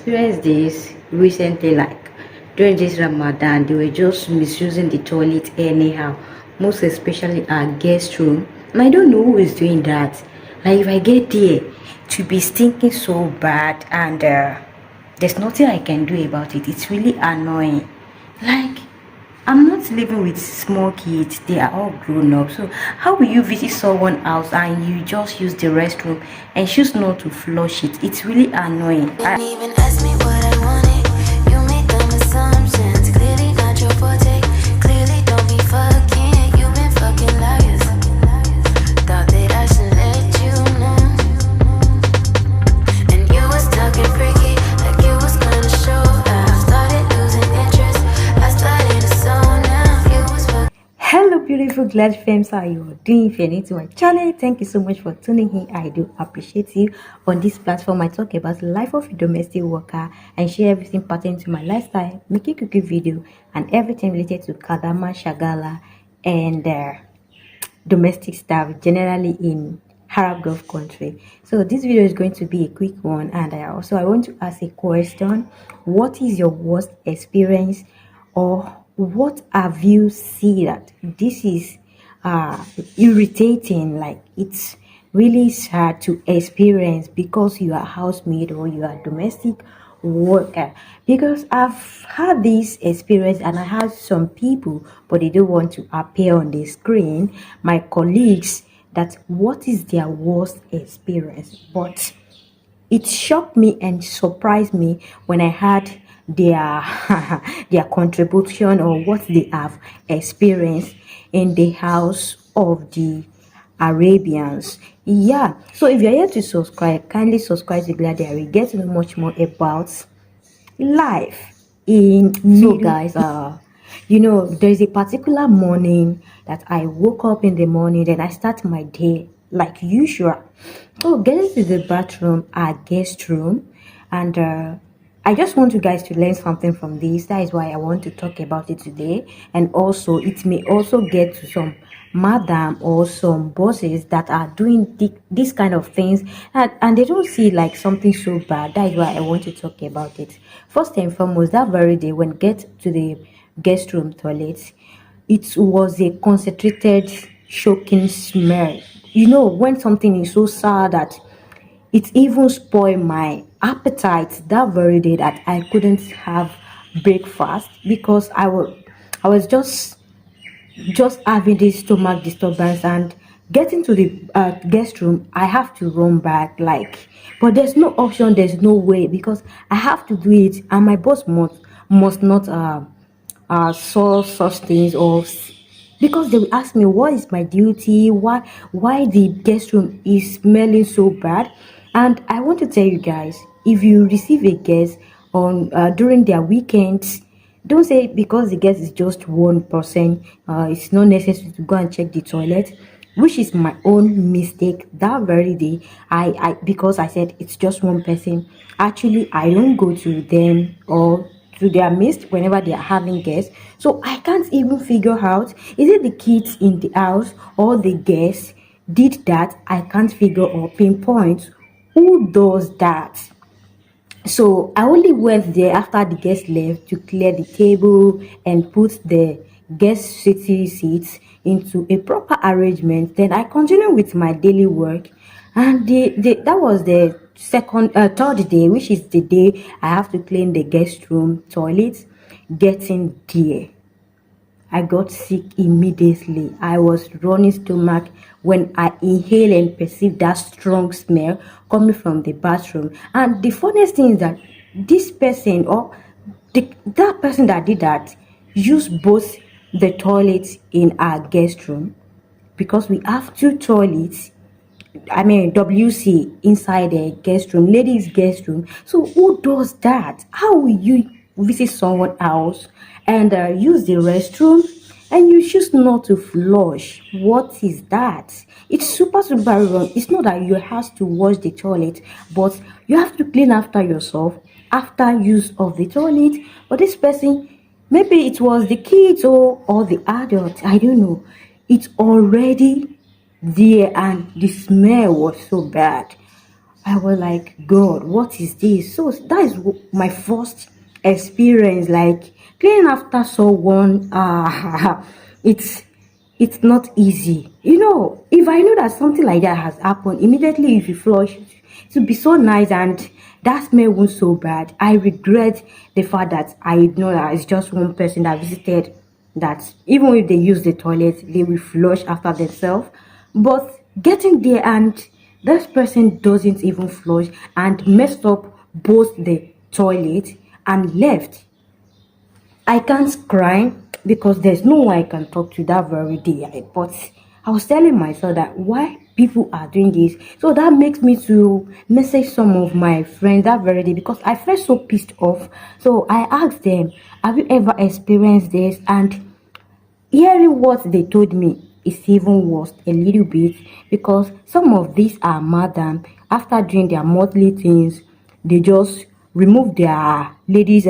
experienced this recently, like during this Ramadan. They were just misusing the toilet anyhow, most especially our guest room. And I don't know who is doing that. Like, if I get there, to be stinking so bad, and there's nothing I can do about it. It's really annoying. Like, I'm not living with small kids, they are all grown up. So how will you visit someone else and you just use the restroom and choose not to flush it? It's really annoying. Didn't even ask me what I wanted. You made dumb assumptions. Clearly not your forte. Clearly don't be fucking. You've been fucking liars. Thought that I should let you know. And you was talking freaky, like you was gonna show. I started losing interest. I started to zone out. You was fucking. Hello beautiful glad fams, how are you doing? If you're new to my channel, thank you so much for tuning in. I do appreciate you. On this platform I talk about the life of a domestic worker and share everything pertaining to my lifestyle, making cooking video and everything related to kadama, shagala, and domestic staff generally in Arab Gulf country. So this video is going to be a quick one, and I want to ask a question. What is your worst experience, or what have you seen that this is irritating, like it's really sad to experience because you are housemaid or you are domestic worker? Because I've had this experience and I had some people, but they don't want to appear on the screen, my colleagues, that what is their worst experience. But it shocked me and surprised me when I had their their contribution or what they have experienced in the house of the Arabians. Yeah, so if you're here to subscribe, kindly subscribe to GLA'DIARY. Get to know much more about life in so guys, there's a particular morning that I woke up in the morning, then I start my day like usual. So getting to the bathroom, our guest room, and I just want you guys to learn something from this. That is why I want to talk about it today. And also it may also get to some madam or some bosses that are doing this kind of things, and they don't see like something so bad. That is why I want to talk about it. First and foremost, that very day when get to the guest room toilet, it was a concentrated choking smell. When something is so sad that it even spoiled my appetite that very day, that I couldn't have breakfast because I was just having this stomach disturbance. And getting to the guest room, I have to run back, like, but there's no option, there's no way, because I have to do it, and my boss must not saw such things, or because they will ask me what is my duty, why the guest room is smelling so bad. And I want to tell you guys, if you receive a guest on during their weekends, don't say because the guest is just one person, it's not necessary to go and check the toilet, which is my own mistake. That very day, I because I said it's just one person, actually I don't go to them or to their midst whenever they are having guests. So I can't even figure out, is it the kids in the house or the guests did that? I can't figure or pinpoint who does that. So I only went there after the guests left to clear the table and put the guest city seats into a proper arrangement. Then I continued with my daily work, and that was the third day, which is the day I have to clean the guest room toilet. Getting there, I got sick immediately. I was running stomach when I inhaled and perceived that strong smell coming from the bathroom. And the funniest thing is that this person, or that person that did that, used both the toilets in our guest room, because we have two toilets, I mean WC, inside the guest room, ladies guest room. So who does that? How will you visit someone else and use the restroom and you choose not to flush? What is that? It's super wrong. It's not that you have to wash the toilet, but you have to clean after yourself after use of the toilet. But this person, maybe it was the kids or the adult, I don't know, it's already there and the smell was so bad. I was like, God, what is this? So that is my first experience, like cleaning after someone. It's it's not easy. If I know that something like that has happened, immediately if you flush, it would be so nice and that smell won't so bad. I regret the fact that I know that it's just one person that visited, that even if they use the toilet, they will flush after themselves. But getting there and this person doesn't even flush and messed up both the toilet and left. I can't cry because there's no one I can talk to that very day. But I was telling myself that why people are doing this. So that makes me to message some of my friends that very day because I felt so pissed off. So I asked them, have you ever experienced this? And hearing what they told me is even worse a little bit because some of these are madam after doing their monthly things, they just remove their ladies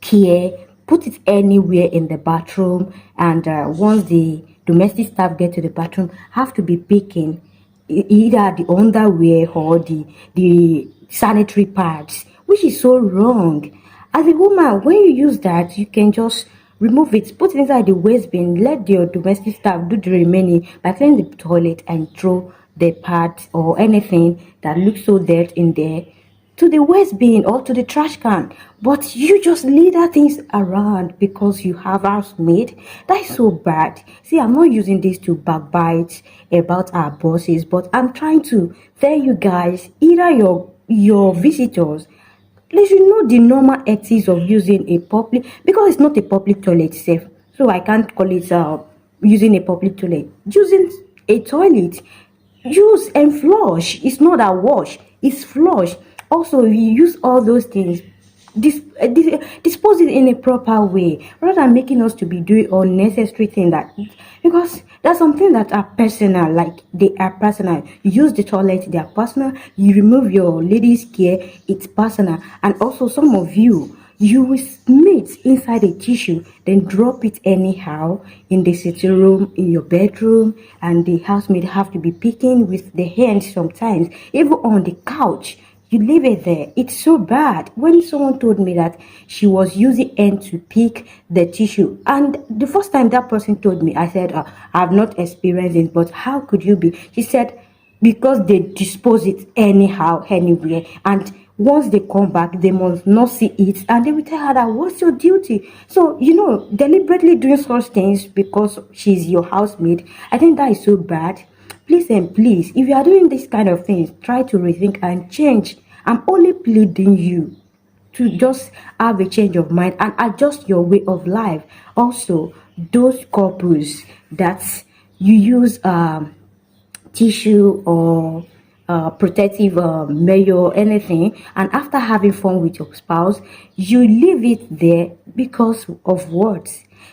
care, put it anywhere in the bathroom, and once the domestic staff get to the bathroom, have to be picking either the underwear or the sanitary pads, which is so wrong. As a woman, when you use that, you can just remove it, put it inside the waste bin, let your domestic staff do the remaining by cleaning the toilet and throw the pads or anything that looks so dirt in there to the waste bin or to the trash can. But you just litter things around because you have housemaid. That is so bad. See, I'm not using this to backbite about our bosses, but I'm trying to tell you guys, either your visitors, they should know the normal ethics of using a public, because it's not a public toilet safe. So I can't call it using a public toilet. Using a toilet, use and flush. It's not a wash, it's flush. Also, if you use all those things, dispose it in a proper way rather than making us to be doing unnecessary thing that, because there's something that are personal, like they are personal. You use the toilet, they are personal. You remove your ladies care, it's personal. And also some of you will mix inside a tissue, then drop it anyhow in the sitting room, in your bedroom, and the housemaid have to be picking with the hands sometimes, even on the couch. You leave it there. It's so bad. When someone told me that she was using hand to pick the tissue, and the first time that person told me, I said, I've not experienced it, but how could you be? She said, because they dispose it anyhow, anywhere, and once they come back, they must not see it, and they will tell her that what's your duty. So deliberately doing such things because she's your housemaid, I think that is so bad. Please and please, if you are doing this kind of things, try to rethink and change. I'm only pleading you to just have a change of mind and adjust your way of life. Also, those couples that you use tissue or protective mayo, anything, and after having fun with your spouse, you leave it there because of what?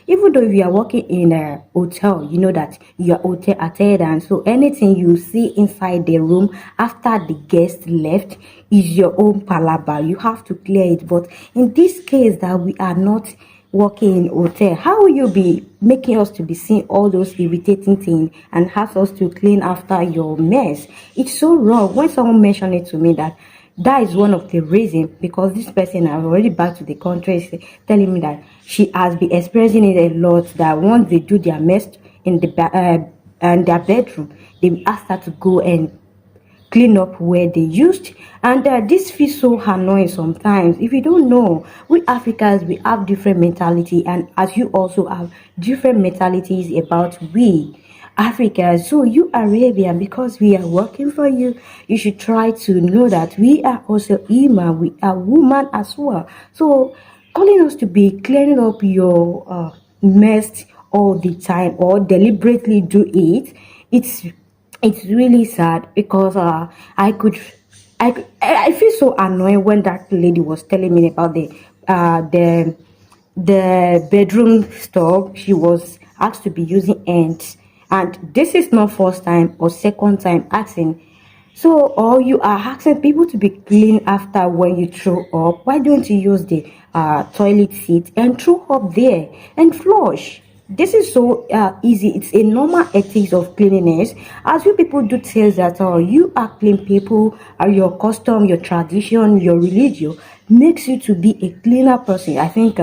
Even though if you are working in a hotel, you know that you are hotel attendant, so anything you see inside the room after the guest left is your own palaver. You have to clear it. But in this case that we are not working in hotel, how will you be making us to be seeing all those irritating things and have us to clean after your mess? It's so wrong. When someone mentioned it to me that is one of the reasons, because this person has already back to the country is telling me that she has been experiencing it a lot, that once they do their mess in in their bedroom, they ask her to go and clean up where they used, and this feels so annoying sometimes. If you don't know, we Africans, we have different mentality, and as you also have different mentalities about we Africans. So you Arabian, because we are working for you, you should try to know that we are also human, we are woman as well. So calling us to be clearing up your mess all the time or deliberately do it, it's it's really sad because I feel so annoyed when that lady was telling me about uh the the bedroom stuff. She was asked to be using ants, and this is not first time or second time asking. So, or you are asking people to be clean after when you throw up. Why don't you use the toilet seat and throw up there and flush? this is so easy. It's a normal ethics of cleanliness. As you people do tell that you are clean people, your custom, your tradition, your religion makes you to be a cleaner person. I think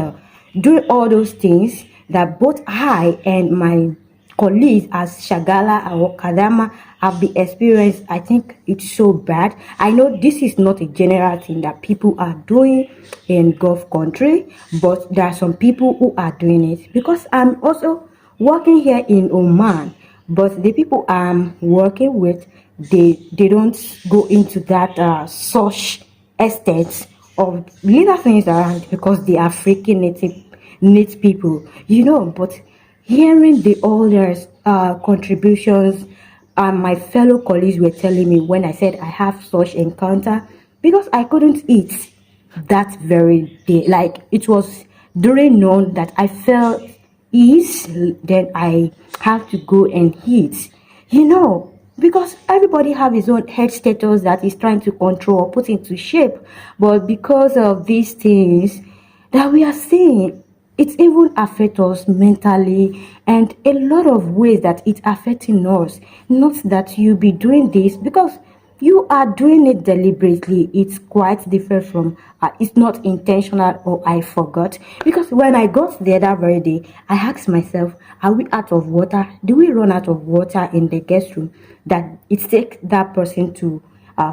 doing all those things that both I and my colleagues as Shagala or Kadama have been experienced, I think it's so bad. I know this is not a general thing that people are doing in Gulf country, but there are some people who are doing it because I'm also working here in Oman, but the people I'm working with, they don't go into that such estates of little things around because they are freaking native people, but hearing the others contributions my fellow colleagues were telling me when I said I have such encounter because I couldn't eat that very day. Like it was during noon that I felt ease, then I have to go and eat. Because everybody have his own head status that he's trying to control or put into shape. But because of these things that we are seeing, it even affects us mentally and a lot of ways that it's affecting us. Not that you be doing this because you are doing it deliberately. It's quite different from it's not intentional or I forgot. Because when I got there that very day, I asked myself, are we out of water? Do we run out of water in the guest room that it takes that person to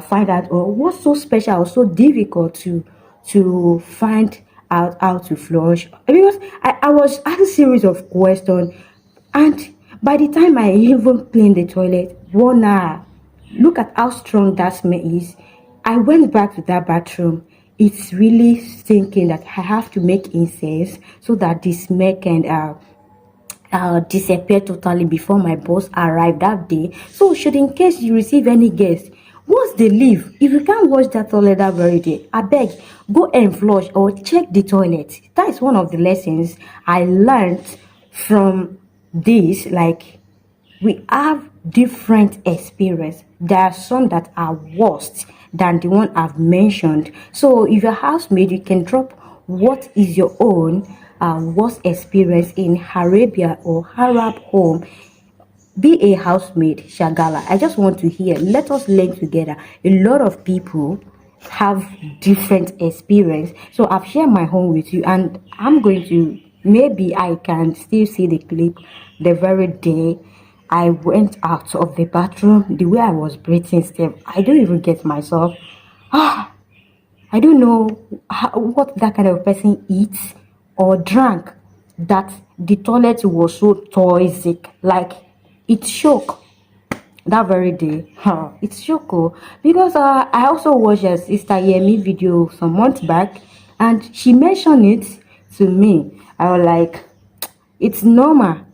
find out, or what's so special or so difficult to find out how to flush? Because I was asked a series of questions, and by the time I even cleaned the toilet, 1 hour, look at how strong that smell is. I went back to that bathroom. It's really thinking that I have to make incense so that the smell can disappear totally before my boss arrived that day. So, should in case you receive any guest, once they leave, if you can't wash that toilet that very day, I beg, go and flush or check the toilet. That is one of the lessons I learned from this. Like, we have different experience. There are some that are worse than the one I've mentioned. So if you're housemaid, you can drop what is your own worst experience in Arabia or Arab home. Be a housemaid, Shagala. I just want to hear. Let us learn together. A lot of people have different experience. So I've shared my home with you, and I'm going to, maybe I can still see the clip the very day I went out of the bathroom, the way I was breathing still. I don't even get myself. Ah, I don't know what that kind of person eats or drank that the toilet was so toxic. Like it shook that very day. It's shook. Because I also watched a Sister Yemi video some months back, and she mentioned it to me. I was like, it's normal,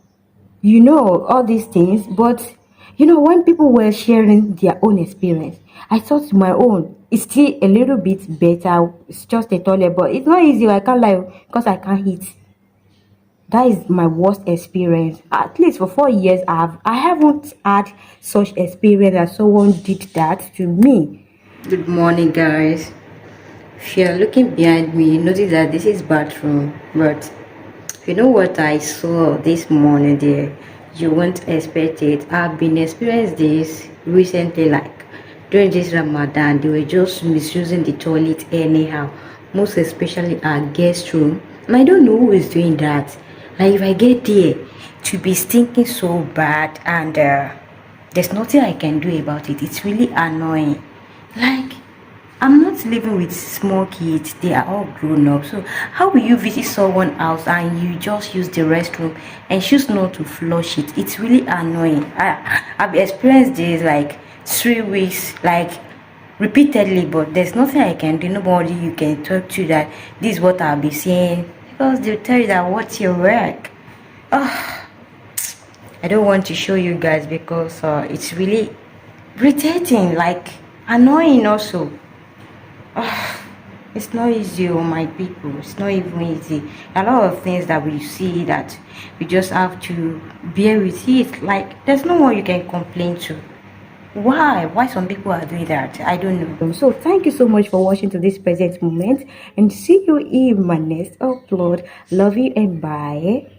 all these things. But when people were sharing their own experience, I thought my own is still a little bit better. It's just a toilet, but it's not easy. I can't lie because I can't eat. That is my worst experience. At least for 4 years, I haven't had such experience that someone did that to me. Good morning, guys. If you're looking behind me, you notice that this is bathroom, but you know what I saw this morning there? You won't expect it. I've been experiencing this recently, like during this Ramadan, they were just misusing the toilet anyhow. Most especially our guest room. And I don't know who is doing that. Like if I get there to be stinking so bad, and there's nothing I can do about it. It's really annoying. Like I'm not living with small kids, they are all grown up. So how will you visit someone else and you just use the restroom and choose not to flush it? It's really annoying. I've experienced this like 3 weeks, like repeatedly, but there's nothing I can do. Nobody you can talk to that this is what I'll be saying, because they'll tell you that what's your work. Oh, I don't want to show you guys because it's really irritating, like annoying also. It's not easy, oh my people. It's not even easy. A lot of things that we see that we just have to bear with it. Like there's no one you can complain to. Why some people are doing that, I don't know. So thank you so much for watching to this present moment, and see you in my next upload. Love you and bye.